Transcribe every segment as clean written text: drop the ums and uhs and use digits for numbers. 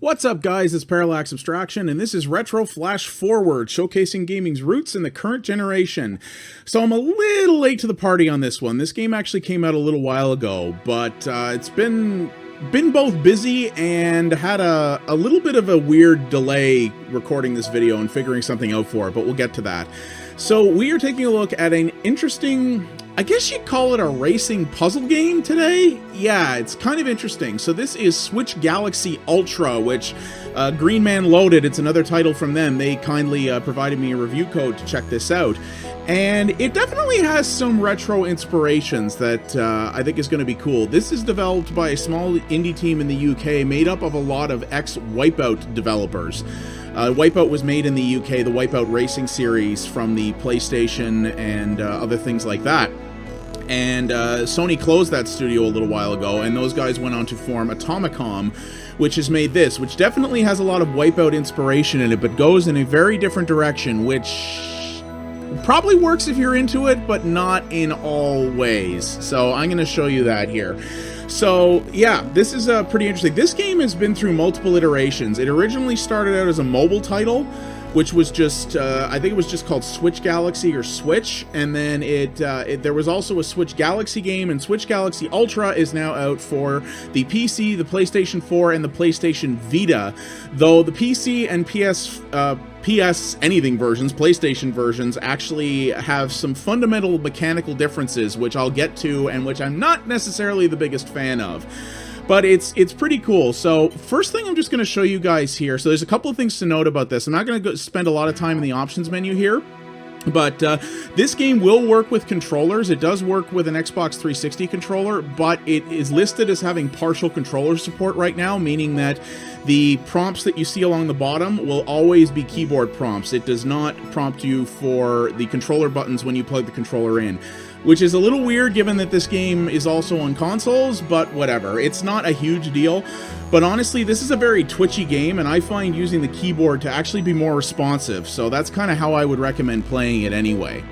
What's up, guys? It's Parallax Abstraction, and this is Retro Flashforward, showcasing gaming's roots in the current generation. So I'm a little late to the party on this one. This game actually came out a little while ago, but it's been both busy and had a little bit of a weird delay recording this video and figuring something out for it, but we'll get to that. So we are taking a look at an interesting, I guess you'd call it a racing puzzle game today? Yeah, it's kind of interesting. So this is Switch Galaxy Ultra, which Green Man Loaded, it's another title from them. They kindly provided me a review code to check this out. And it definitely has some retro inspirations that I think is going to be cool. This is developed by a small indie team in the UK made up of a lot of ex-Wipeout developers. Wipeout was made in the UK, the Wipeout racing series from the PlayStation and other things like that. And Sony closed that studio a little while ago, and those guys went on to form Atomicom, which has made this, which definitely has a lot of Wipeout inspiration in it, but goes in a very different direction, which probably works if you're into it, but not in all ways. So I'm going to show you that here. So yeah, this is pretty interesting. This game has been through multiple iterations. It originally started out as a mobile title, which was just, I think it was just called Switch Galaxy or Switch, and then there was also a Switch Galaxy game, and Switch Galaxy Ultra is now out for the PC, the PlayStation 4, and the PlayStation Vita, though the PC and PS anything versions, PlayStation versions, actually have some fundamental mechanical differences, which I'll get to, and which I'm not necessarily the biggest fan of. But it's pretty cool. So first thing I'm just going to show you guys here. So there's a couple of things to note about this. I'm not going to spend a lot of time in the options menu here. But this game will work with controllers. It does work with an Xbox 360 controller, but it is listed as having partial controller support right now, meaning that the prompts that you see along the bottom will always be keyboard prompts. It does not prompt you for the controller buttons when you plug the controller in, which is a little weird given that this game is also on consoles, but whatever. It's not a huge deal. But honestly, this is a very twitchy game, and I find using the keyboard to actually be more responsive, so that's kind of how I would recommend playing it anyway.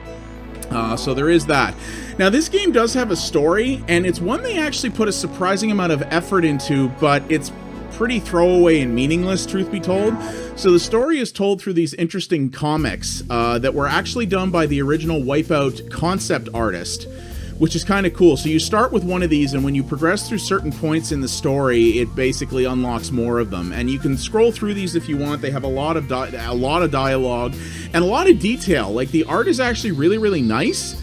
So there is that. Now, this game does have a story, and it's one they actually put a surprising amount of effort into, but it's pretty throwaway and meaningless, truth be told. So the story is told through these interesting comics that were actually done by the original Wipeout concept artist, which is kind of cool. So you start with one of these, and when you progress through certain points in the story, it basically unlocks more of them. And you can scroll through these if you want. They have a lot of dialogue and a lot of detail. Like, the art is actually really, really nice,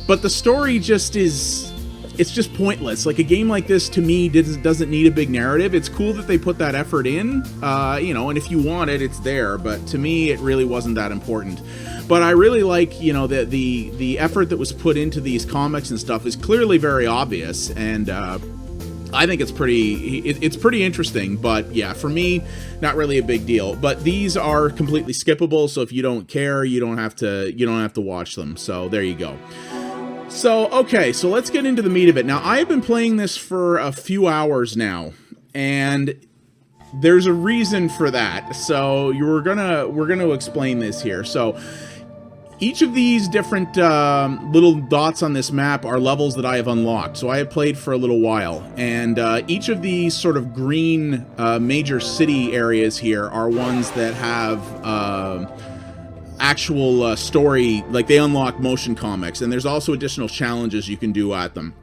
but the story just is... it's just pointless. Like, a game like this, to me, doesn't need a big narrative. It's cool that they put that effort in, and if you want it, it's there. But to me, it really wasn't that important. But I really like, the effort that was put into these comics and stuff is clearly very obvious, and I think it's pretty interesting. But yeah, for me, not really a big deal. But these are completely skippable, so if you don't care, you don't have to watch them. So there you go. So, okay, so let's get into the meat of it. Now, I've been playing this for a few hours now, and there's a reason for that. So we're gonna explain this here. So each of these different little dots on this map are levels that I have unlocked. So I have played for a little while, and each of these sort of green major city areas here are ones that have actual story, like they unlock motion comics, and there's also additional challenges you can do at them.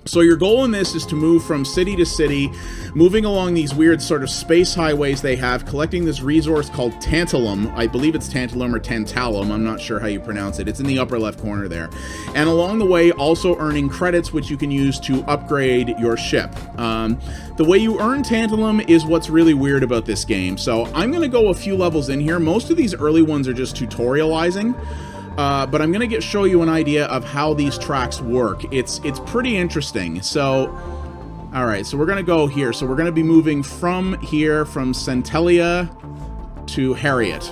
So your goal in this is to move from city to city, moving along these weird sort of space highways they have, collecting this resource called tantalum. I believe it's tantalum or tantalum. I'm not sure how you pronounce it. It's in the upper left corner there. And along the way, also earning credits, which you can use to upgrade your ship. The way you earn tantalum is what's really weird about this game. So I'm going to go a few levels in here. Most of these early ones are just tutorializing. But I'm going to show you an idea of how these tracks work. It's pretty interesting. So, all right, so we're going to go here. So we're going to be moving from here, from Centellia to Harriet.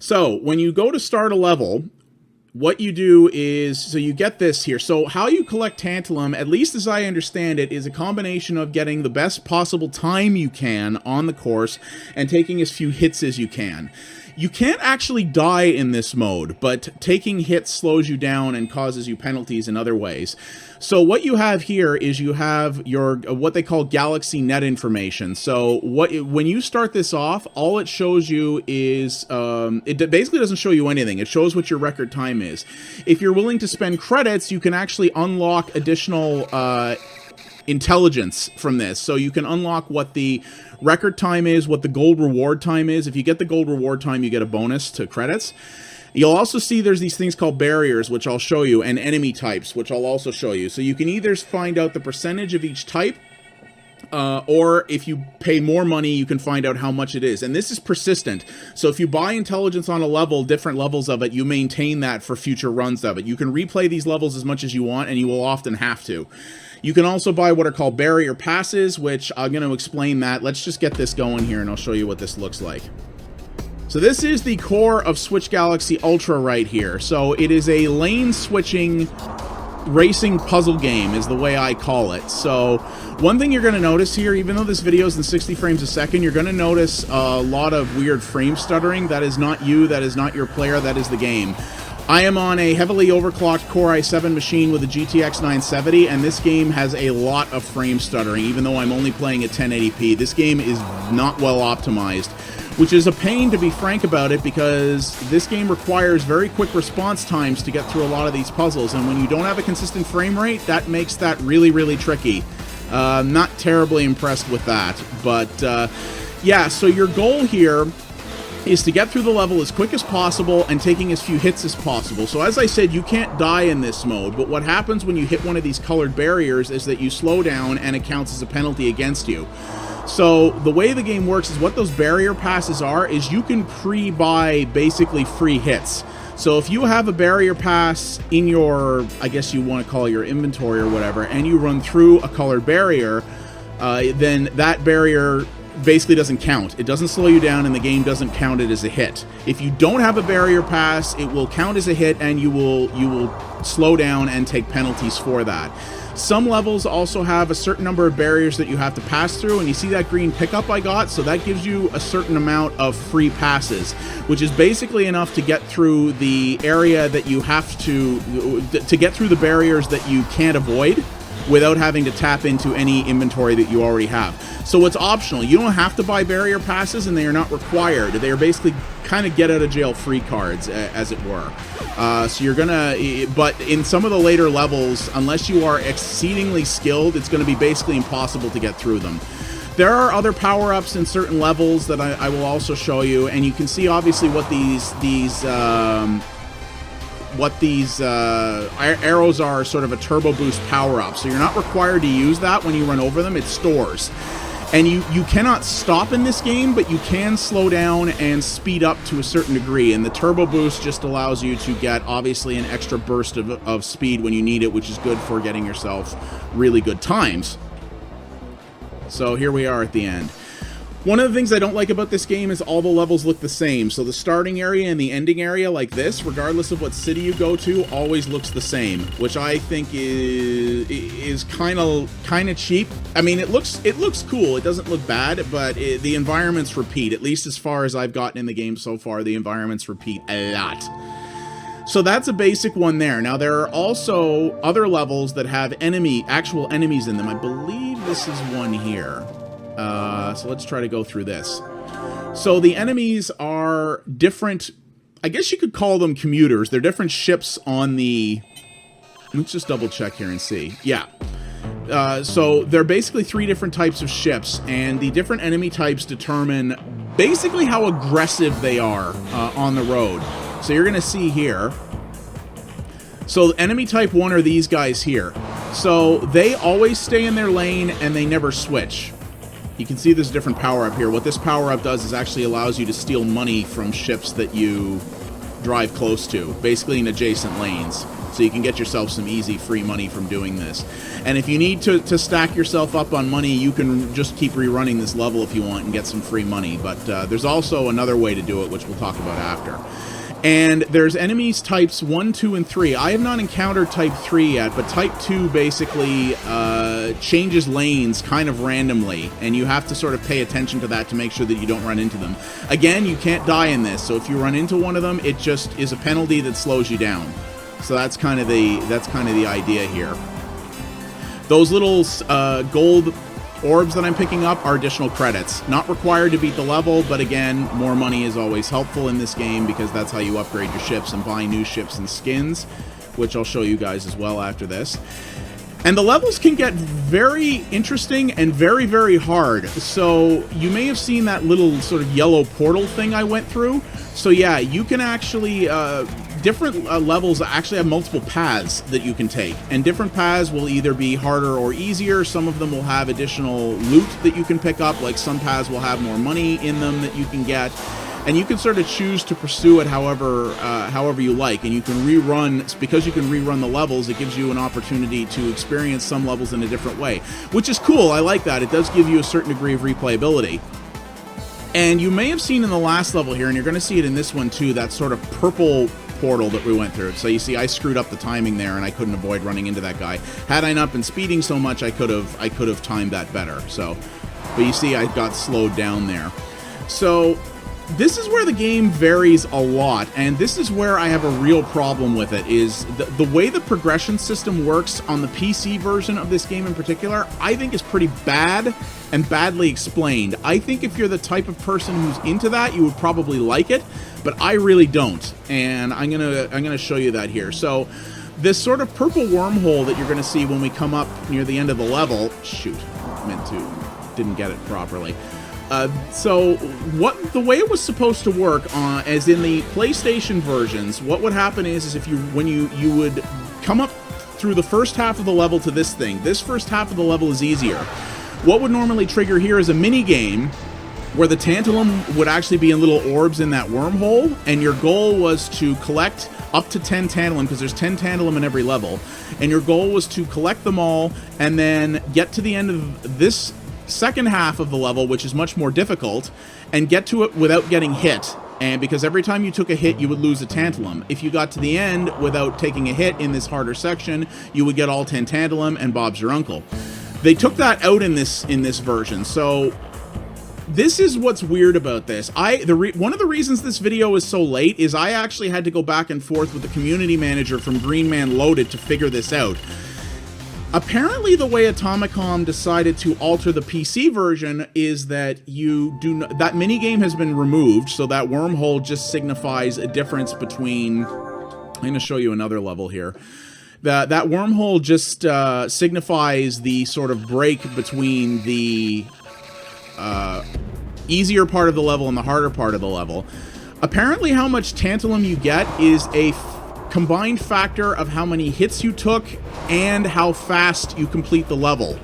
So when you go to start a level, what you do is, so you get this here. So how you collect tantalum, at least as I understand it, is a combination of getting the best possible time you can on the course and taking as few hits as you can. You can't actually die in this mode, but taking hits slows you down and causes you penalties in other ways. So what you have here is you have your what they call galaxy net information. So when you start this off, all it shows you is it basically doesn't show you anything. It shows what your record time is. If you're willing to spend credits, you can actually unlock additional intelligence from this. So you can unlock what the record time is, what the gold reward time is. If you get the gold reward time, you get a bonus to credits. You'll also see there's these things called barriers, which I'll show you, and enemy types, which I'll also show you. So you can either find out the percentage of each type, or if you pay more money, you can find out how much it is. And this is persistent. So if you buy intelligence on a level, different levels of it, you maintain that for future runs of it. You can replay these levels as much as you want, and you will often have to. You can also buy what are called barrier passes, which I'm going to explain that. Let's just get this going here, and I'll show you what this looks like. So this is the core of Switch Galaxy Ultra right here. So it is a lane switching racing puzzle game is the way I call it. So one thing you're going to notice here, even though this video is in 60 frames a second, you're going to notice a lot of weird frame stuttering. That is not you, that is not your player, that is the game. I am on a heavily overclocked Core i7 machine with a GTX 970, and this game has a lot of frame stuttering, even though I'm only playing at 1080p. This game is not well optimized, which is a pain, to be frank about it, because this game requires very quick response times to get through a lot of these puzzles, and when you don't have a consistent frame rate, that makes that really, really tricky. Not terribly impressed with that, but yeah, so your goal here is to get through the level as quick as possible and taking as few hits as possible. So as I said, you can't die in this mode, but what happens when you hit one of these colored barriers is that you slow down and it counts as a penalty against you. So the way the game works is what those barrier passes are is you can pre-buy basically free hits. So if you have a barrier pass in your, I guess you want to call it your inventory or whatever, and you run through a colored barrier, then that barrier basically doesn't count. It doesn't slow you down, and the game doesn't count it as a hit. If you don't have a barrier pass, it will count as a hit, and you will slow down and take penalties for that. Some levels also have a certain number of barriers that you have to pass through, and you see that green pickup I got? So that gives you a certain amount of free passes, which is basically enough to get through the area that you have to get through the barriers that you can't avoid without having to tap into any inventory that you already have. So it's optional. You don't have to buy barrier passes, and they are not required. They are basically kind of get out of jail free cards, as it were. So you're gonna, but in some of the later levels, unless you are exceedingly skilled, it's going to be basically impossible to get through them. There are other power-ups in certain levels that I will also show you, and you can see obviously what these arrows are, sort of a turbo boost power-up. So you're not required to use that when you run over them. It stores. And you cannot stop in this game, but you can slow down and speed up to a certain degree. And the turbo boost just allows you to get, obviously, an extra burst of speed when you need it, which is good for getting yourself really good times. So here we are at the end. One of the things I don't like about this game is all the levels look the same. So the starting area and the ending area, like this, regardless of what city you go to, always looks the same, which I think is kind of cheap. I mean, it looks cool. It doesn't look bad, but the environments repeat. At least as far as I've gotten in the game so far, the environments repeat a lot. So that's a basic one there. Now there are also other levels that have actual enemies in them. I believe this is one here. So let's try to go through this. So the enemies are different, I guess you could call them commuters. They're different ships on the... Let's just double check here and see. Yeah. So they're basically 3 different types of ships, and the different enemy types determine basically how aggressive they are on the road. So you're going to see here. So enemy type 1 are these guys here. So they always stay in their lane, and they never switch. You can see there's a different power-up here. What this power-up does is actually allows you to steal money from ships that you drive close to, basically in adjacent lanes. So you can get yourself some easy free money from doing this. And if you need to stack yourself up on money, you can just keep rerunning this level if you want and get some free money. But there's also another way to do it, which we'll talk about after. And there's enemies types 1, 2, and 3. I have not encountered type 3 yet, but type 2 basically changes lanes kind of randomly, and you have to sort of pay attention to that to make sure that you don't run into them. Again, you can't die in this, so if you run into one of them, it just is a penalty that slows you down. So that's kind of the idea here. Those little gold orbs that I'm picking up are additional credits. Not required to beat the level, but again, more money is always helpful in this game because that's how you upgrade your ships and buy new ships and skins, which I'll show you guys as well after this. And the levels can get very interesting and very, very hard. So you may have seen that little sort of yellow portal thing I went through. So yeah, you can actually... different levels actually have multiple paths that you can take, and different paths will either be harder or easier. Some of them will have additional loot that you can pick up, like some paths will have more money in them that you can get, and you can sort of choose to pursue it however you like. And you can rerun, because you can rerun the levels, it gives you an opportunity to experience some levels in a different way, which is cool. I like that. It does give you a certain degree of replayability. And you may have seen in the last level here, and you're going to see it in this one too, that sort of purple portal that we went through. So you see, I screwed up the timing there, and I couldn't avoid running into that guy. Had I not been speeding so much, I could have timed that better. So, but you see, I got slowed down there. So this is where the game varies a lot, and this is where I have a real problem with it, is the way the progression system works on the PC version of this game in particular, I think is pretty bad and badly explained. I think if you're the type of person who's into that, you would probably like it, but I really don't, and I'm gonna show you that here. So this sort of purple wormhole that you're gonna see when we come up near the end of the level, shoot, didn't get it properly. So the way it was supposed to work, as in the PlayStation versions, what would happen is if when you would come up through the first half of the level to this thing, this first half of the level is easier. What would normally trigger here is a mini game where the tantalum would actually be in little orbs in that wormhole, and your goal was to collect up to 10 tantalum, because there's 10 tantalum in every level, and your goal was to collect them all and then get to the end of this second half of the level, which is much more difficult, and get to it without getting hit. And because every time you took a hit, you would lose a tantalum. If you got to the end without taking a hit in this harder section, you would get all 10 tantalum, and Bob's your uncle. They took that out in this version, so this is what's weird about this. One of the reasons this video is so late is I actually had to go back and forth with the community manager from Green Man Loaded to figure this out. Apparently, the way Atomicom decided to alter the PC version is that that minigame has been removed, so that wormhole just signifies a difference between... I'm going to show you another level here. That wormhole just signifies the sort of break between the easier part of the level and the harder part of the level. Apparently, how much tantalum you get is a combined factor of how many hits you took and how fast you complete the level.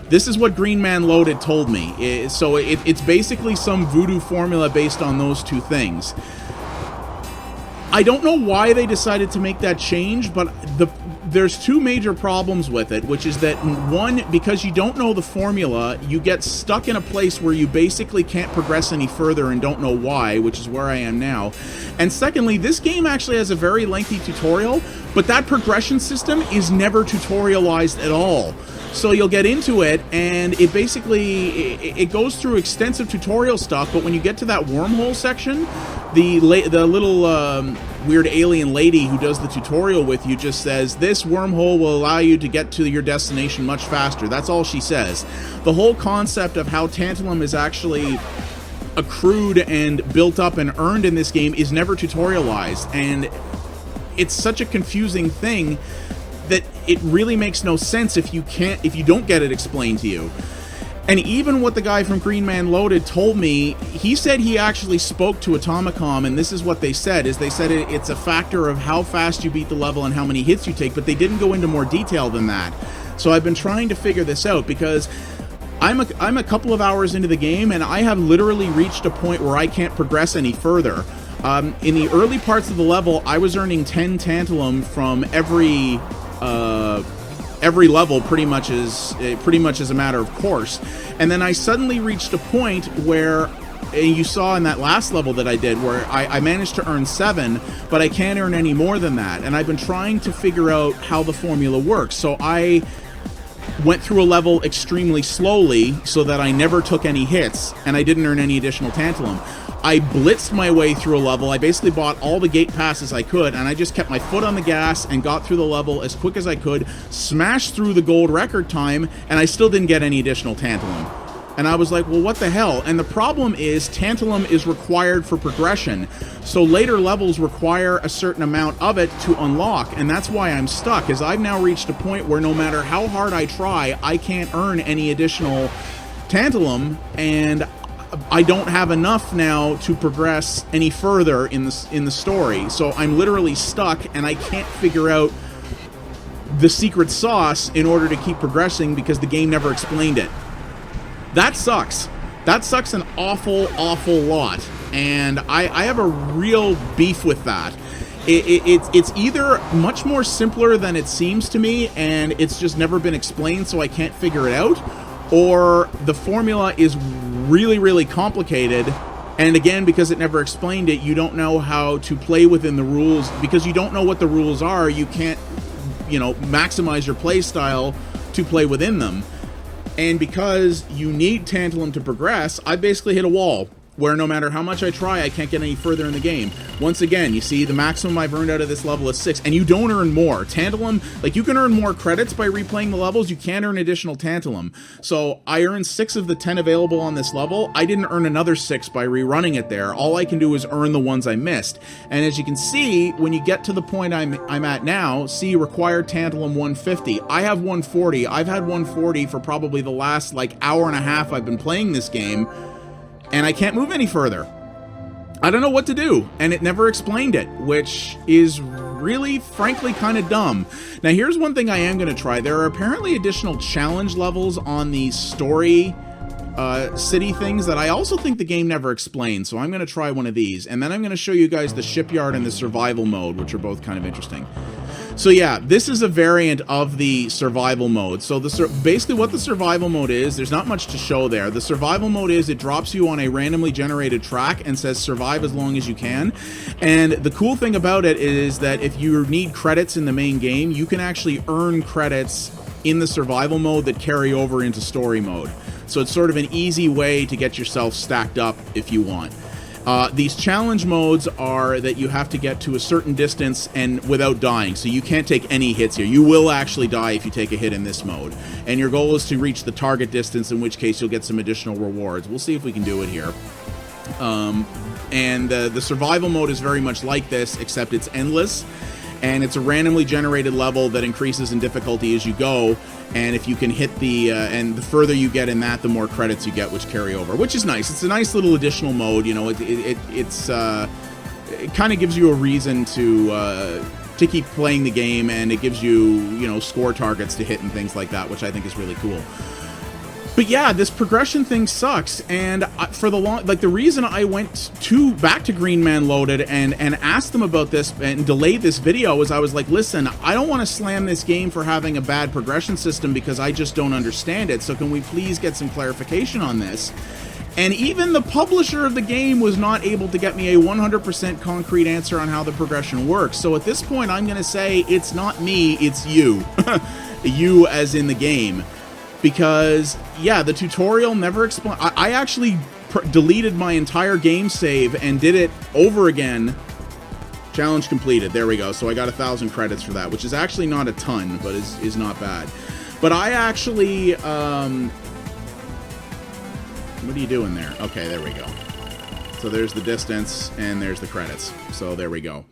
This is what Green Man Loaded told me. So it's basically some voodoo formula based on those two things. I don't know why they decided to make that change, but there's two major problems with it, which is that, one, because you don't know the formula, you get stuck in a place where you basically can't progress any further and don't know why, which is where I am now. And secondly, this game actually has a very lengthy tutorial, but that progression system is never tutorialized at all. So you'll get into it, and it basically, it goes through extensive tutorial stuff, but when you get to that wormhole section, the little weird alien lady who does the tutorial with you just says, this wormhole will allow you to get to your destination much faster. That's all she says. The whole concept of how tantalum is actually accrued and built up and earned in this game is never tutorialized, and it's such a confusing thing that it really makes no sense if you don't get it explained to you. And even what the guy from Green Man Loaded told me, he said he actually spoke to Atomicom, and this is what they said, is they said it's a factor of how fast you beat the level and how many hits you take, but they didn't go into more detail than that. So I've been trying to figure this out, because I'm a couple of hours into the game, and I have literally reached a point where I can't progress any further. In the early parts of the level, I was earning 10 tantalum from every level, pretty much as a matter of course. And then I suddenly reached a point where you saw in that last level that I did where I managed to earn 7, but I can't earn any more than that. And I've been trying to figure out how the formula works. So I went through a level extremely slowly so that I never took any hits, and I didn't earn any additional tantalum. I blitzed my way through a level. I basically bought all the gate passes I could, and I just kept my foot on the gas and got through the level as quick as I could, smashed through the gold record time, and I still didn't get any additional tantalum. And I was like, well, what the hell? And the problem is tantalum is required for progression. So later levels require a certain amount of it to unlock. And that's why I'm stuck, is I've now reached a point where no matter how hard I try, I can't earn any additional tantalum. And I don't have enough now to progress any further in the story. So I'm literally stuck and I can't figure out the secret sauce in order to keep progressing because the game never explained it. That sucks. That sucks an awful, awful lot. And I have a real beef with that. It's either much more simpler than it seems to me, and it's just never been explained, so I can't figure it out, or the formula is really, really complicated, and again, because it never explained it, you don't know how to play within the rules. Because you don't know what the rules are, you can't, you know, maximize your play style to play within them. And because you need tantalum to progress, I basically hit a wall where no matter how much I try, I can't get any further in the game. Once again, you see the maximum I've earned out of this level is 6, and you don't earn more. Tantalum, like, you can earn more credits by replaying the levels, you can't earn additional tantalum. So I earned 6 of the 10 available on this level. I didn't earn another 6 by rerunning it there. All I can do is earn the ones I missed. And as you can see, when you get to the point I'm at now, see required tantalum 150. I have 140. I've had 140 for probably the last, like, hour and a half I've been playing this game, and I can't move any further. I don't know what to do, and it never explained it, which is really, frankly, kind of dumb. Now, here's one thing I am going to try. There are apparently additional challenge levels on the story city things that I also think the game never explained, so I'm going to try one of these, and then I'm going to show you guys the shipyard and the survival mode, which are both kind of interesting. So yeah, this is a variant of the survival mode. So basically what the survival mode is, there's not much to show there. The survival mode is it drops you on a randomly generated track and says survive as long as you can. And the cool thing about it is that if you need credits in the main game, you can actually earn credits in the survival mode that carry over into story mode. So it's sort of an easy way to get yourself stacked up if you want. These challenge modes are that you have to get to a certain distance and without dying, so you can't take any hits here. You will actually die if you take a hit in this mode. And your goal is to reach the target distance, in which case you'll get some additional rewards. We'll see if we can do it here. And the survival mode is very much like this, except it's endless. And it's a randomly generated level that increases in difficulty as you go. And if you can hit and the further you get in that, the more credits you get, which carry over, which is nice. It's a nice little additional mode. You know, it kind of gives you a reason to keep playing the game, and it gives you, you know, score targets to hit and things like that, which I think is really cool. But yeah, this progression thing sucks, and for the reason I went back to Green Man Loaded and asked them about this and delayed this video is I was like, listen, I don't want to slam this game for having a bad progression system because I just don't understand it, so can we please get some clarification on this? And even the publisher of the game was not able to get me a 100% concrete answer on how the progression works. So at this point, I'm going to say it's not me, it's you. You as in the game. Because, yeah, the tutorial never explained. I actually deleted my entire game save and did it over again. Challenge completed. There we go. So I got 1,000 credits for that, which is actually not a ton, but is not bad. But I actually... what are you doing there? Okay, there we go. So there's the distance, and there's the credits. So there we go.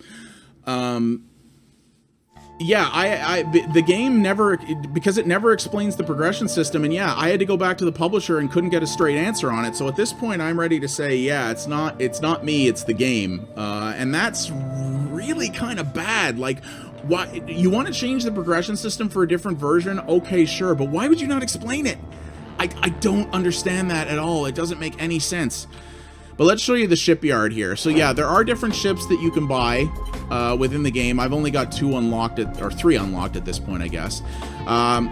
Yeah, the game never, because it never explains the progression system, and yeah, I had to go back to the publisher and couldn't get a straight answer on it. So at this point, I'm ready to say, yeah, it's not me, it's the game, and that's really kind of bad. Like, why you want to change the progression system for a different version? Okay, sure, but why would you not explain it? I don't understand that at all. It doesn't make any sense. But let's show you the shipyard here. So yeah, there are different ships that you can buy within the game. I've only got 2 unlocked, or 3 unlocked at this point, I guess.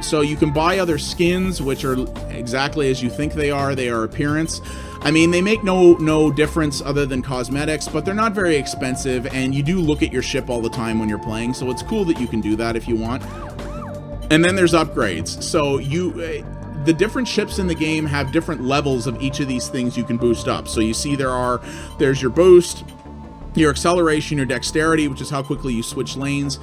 So you can buy other skins, which are exactly as you think they are. They are appearance. I mean, they make no difference other than cosmetics, but they're not very expensive, and you do look at your ship all the time when you're playing, so it's cool that you can do that if you want. And then there's upgrades. So the different ships in the game have different levels of each of these things you can boost up. So you see there's your boost, your acceleration, your dexterity, which is how quickly you switch lanes,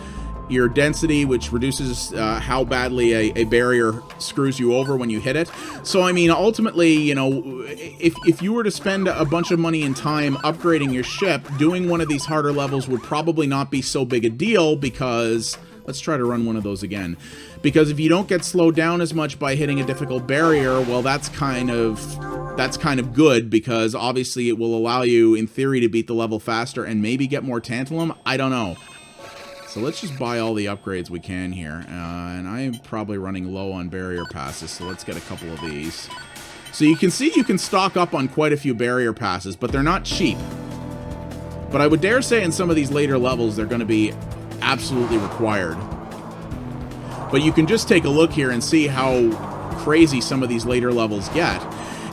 your density, which reduces how badly a barrier screws you over when you hit it. So, I mean, ultimately, you know, if you were to spend a bunch of money and time upgrading your ship, doing one of these harder levels would probably not be so big a deal because... Let's try to run one of those again. Because if you don't get slowed down as much by hitting a difficult barrier, well, that's kind of good, because obviously it will allow you, in theory, to beat the level faster and maybe get more tantalum. I don't know. So let's just buy all the upgrades we can here. And I'm probably running low on barrier passes, so let's get a couple of these. So you can see you can stock up on quite a few barrier passes, but they're not cheap. But I would dare say in some of these later levels, they're going to be absolutely required. But you can just take a look here and see how crazy some of these later levels get.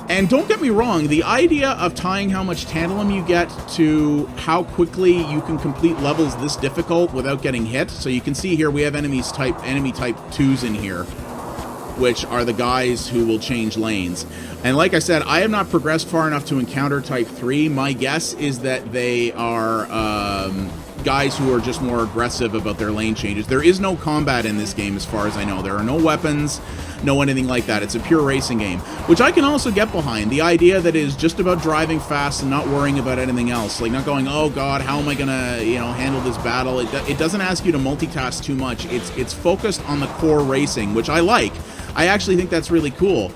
And don't get me wrong, the idea of tying how much tantalum you get to how quickly you can complete levels this difficult without getting hit. So you can see here we have enemy type 2s in here, which are the guys who will change lanes. And like I said, I have not progressed far enough to encounter type 3. My guess is that they are guys who are just more aggressive about their lane changes. There is no combat in this game as far as I know. There are no weapons, no anything like that. It's a pure racing game, which I can also get behind. The idea that it is just about driving fast and not worrying about anything else. Like not going, oh god, how am I gonna, you know, handle this battle? It doesn't ask you to multitask too much. It's focused on the core racing, which I like. I actually think that's really cool.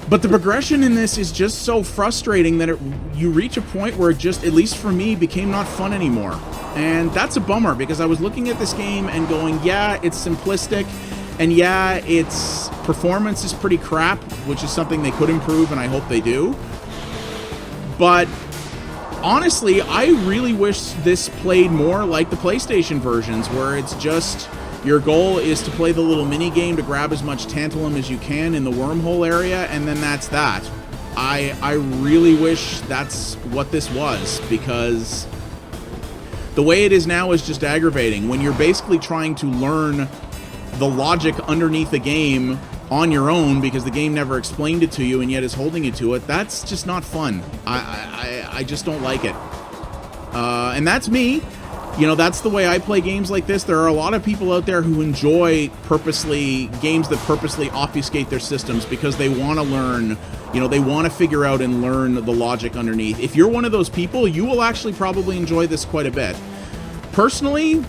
But the progression in this is just so frustrating that you reach a point where it just, at least for me, became not fun anymore. And that's a bummer, because I was looking at this game and going, yeah, it's simplistic, and yeah, its performance is pretty crap, which is something they could improve, and I hope they do. But honestly, I really wish this played more like the PlayStation versions, where it's just... Your goal is to play the little mini game to grab as much tantalum as you can in the wormhole area, and then that's that. I really wish that's what this was, because the way it is now is just aggravating. When you're basically trying to learn the logic underneath the game on your own because the game never explained it to you and yet is holding you to it, that's just not fun. I just don't like it. And that's me. You know, that's the way I play games like this. There are a lot of people out there who enjoy games that purposely obfuscate their systems because they want to learn, you know, they want to figure out and learn the logic underneath. If you're one of those people, you will actually probably enjoy this quite a bit. Personally,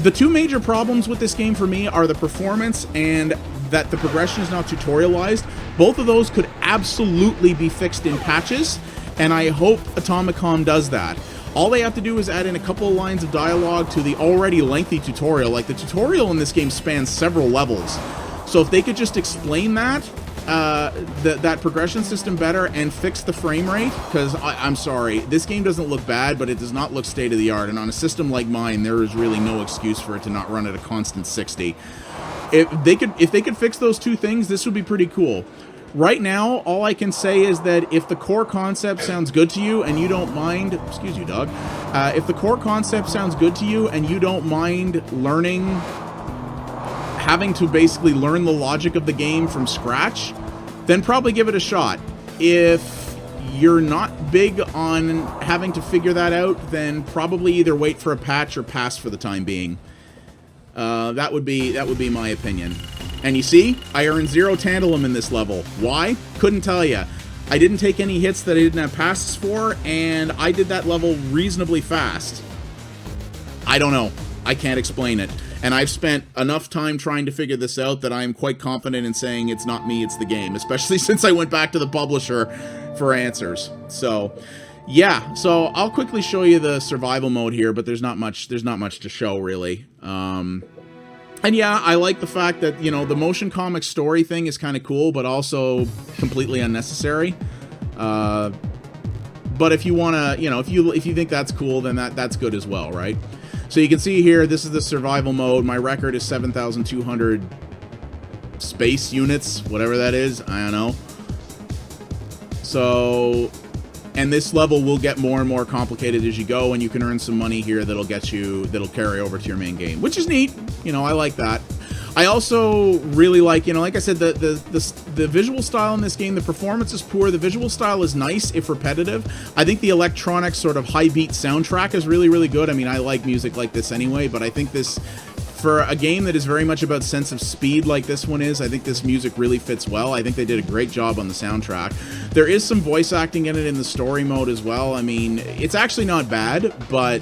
the two major problems with this game for me are the performance and that the progression is not tutorialized. Both of those could absolutely be fixed in patches, and I hope Atomicom does that. All they have to do is add in a couple of lines of dialogue to the already lengthy tutorial. Like, the tutorial in this game spans several levels. So if they could just explain that progression system better and fix the frame rate, because I'm sorry, this game doesn't look bad, but it does not look state-of-the-art, and on a system like mine, there is really no excuse for it to not run at a constant 60. If they could fix those two things, this would be pretty cool. Right now, all I can say is that if the core concept sounds good to you and you don't mind... Excuse you, dog. If the core concept sounds good to you and you don't mind having to basically learn the logic of the game from scratch, then probably give it a shot. If you're not big on having to figure that out, then probably either wait for a patch or pass for the time being. That would be my opinion. And you see, I earned 0 tantalum in this level. Why? Couldn't tell you. I didn't take any hits that I didn't have passes for, and I did that level reasonably fast. I don't know. I can't explain it. And I've spent enough time trying to figure this out that I'm quite confident in saying it's not me, it's the game, especially since I went back to the publisher for answers. So, yeah. So I'll quickly show you the survival mode here, but there's not much to show, really. And yeah, I like the fact that, you know, the motion comic story thing is kind of cool, but also completely unnecessary. But if you want to, you know, if you think that's cool, then that's good as well, right? So you can see here, this is the survival mode. My record is 7,200 space units, whatever that is. I don't know. So, and this level will get more and more complicated as you go, and you can earn some money here that'll carry over to your main game, which is neat. You know, I like that. I also really like, you know, like I said, the visual style in this game, the performance is poor. The visual style is nice, if repetitive. I think the electronic sort of high beat soundtrack is really, really good. I mean, I like music like this anyway, but I think this, for a game that is very much about sense of speed like this one is, I think this music really fits well. I think they did a great job on the soundtrack. There is some voice acting in it in the story mode as well. I mean, it's actually not bad, but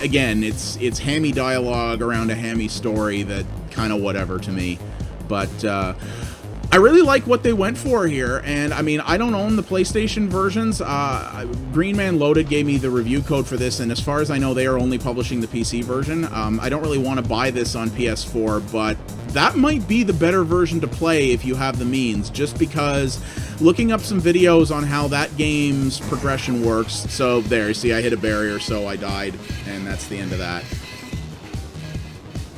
again, it's hammy dialogue around a hammy story that kind of whatever to me. But I really like what they went for here, and I mean, I don't own the PlayStation versions. Green Man Loaded gave me the review code for this, and as far as I know, they are only publishing the PC version. I don't really want to buy this on PS4, but that might be the better version to play if you have the means, just because looking up some videos on how that game's progression works. So there, you see, I hit a barrier, so I died, and that's the end of that.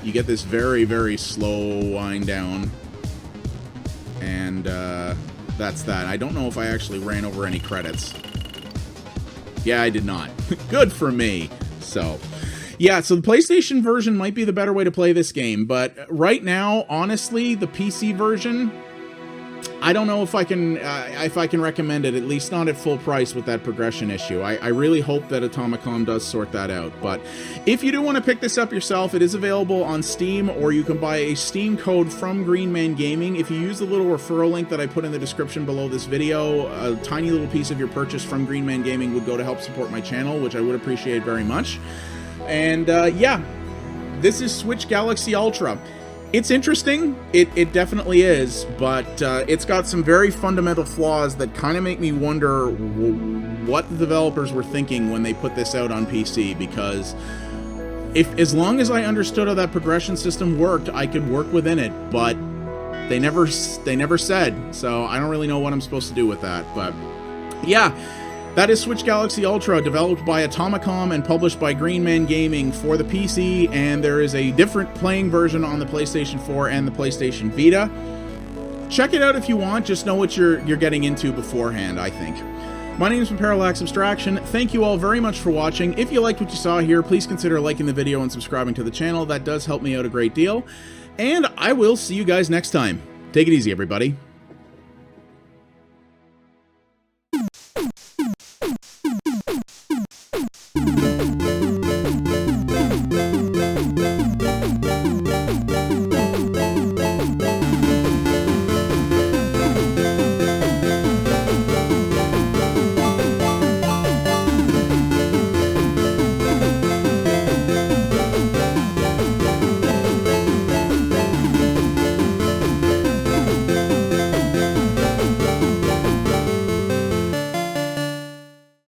You get this very, very slow wind down, and that's that. I don't know if I actually ran over any credits. Yeah, I did not. Good for me. So, yeah, so the PlayStation version might be the better way to play this game, but right now, honestly, the PC version, I don't know if I can recommend it, at least not at full price with that progression issue. I really hope that Atomicom does sort that out. But if you do want to pick this up yourself, it is available on Steam, or you can buy a Steam code from Green Man Gaming. If you use the little referral link that I put in the description below this video, a tiny little piece of your purchase from Green Man Gaming would go to help support my channel, which I would appreciate very much. And yeah, this is Switch Galaxy Ultra. It's interesting, it definitely is, but it's got some very fundamental flaws that kind of make me wonder what the developers were thinking when they put this out on PC, because as long as I understood how that progression system worked, I could work within it, but they never said, so I don't really know what I'm supposed to do with that. But yeah, that is Switch Galaxy Ultra, developed by Atomicom and published by Green Man Gaming for the PC, and there is a different playing version on the PlayStation 4 and the PlayStation Vita. Check it out if you want, just know what you're getting into beforehand, I think. My name is Parallax Abstraction. Thank you all very much for watching. If you liked what you saw here, please consider liking the video and subscribing to the channel. That does help me out a great deal. And I will see you guys next time. Take it easy, everybody.